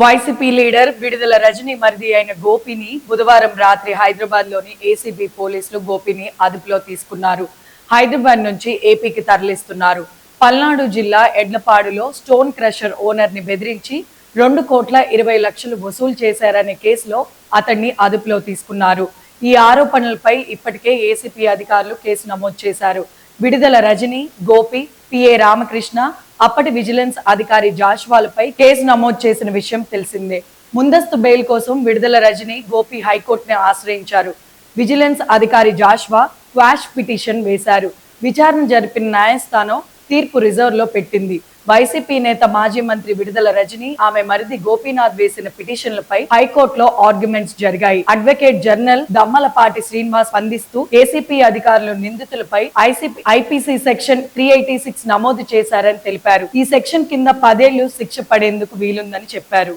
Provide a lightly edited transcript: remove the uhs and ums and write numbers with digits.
YCP leader విడుదల రజనీ మరిది అయిన గోపిని బుధవారం రాత్రి హైదరాబాద్ లోని ఏసీబీ పోలీసులు గోపిని అదుపులో తీసుకున్నారు. హైదరాబాద్ నుంచి ఏపీకి తరలిస్తున్నారు. పల్నాడు జిల్లా ఎడ్లపాడులో స్టోన్ క్రషర్ ఓనర్ ని బెదిరించి 2,20,00,000 వసూలు చేశారనే కేసులో అతన్ని అదుపులో తీసుకున్నారు. ఈ ఆరోపణలపై ఇప్పటికే ఏసీపీ అధికారులు కేసు నమోదు చేశారు. విడుదల రజనీ, గోపి, పిఏ రామకృష్ణ, అప్పటి విజిలెన్స్ అధికారి జాషువాలపై కేసు నమోదు చేసిన విషయం తెలిసిందే. ముందస్తు బెయిల్ కోసం విడుదల రజనీ, గోపి హైకోర్టుని ఆశ్రయించారు. విజిలెన్స్ అధికారి జాషువా క్వాష్ పిటిషన్ వేశారు. విచారణ జరిపిన న్యాయస్థానం తీర్పు రిజర్వ్ లో పెట్టింది. వైసీపీ నేత మాజీ మంత్రి విడుదల రజనీ, ఆమె మరిది గోపీనాథ్ వేసిన పిటిషన్లపై హైకోర్టులో ఆర్గ్యుమెంట్స్ జరిగాయి. అడ్వకేట్ జనరల్ దమ్మలపాటి శ్రీనివాస్ స్పందిస్తూ ఏసీపీ అధికారులు నిందితులపై ఐపీసీ సెక్షన్ 386 నమోదు చేశారని తెలిపారు. ఈ సెక్షన్ కింద 10 ఏళ్లు శిక్ష పడేందుకు వీలుందని చెప్పారు.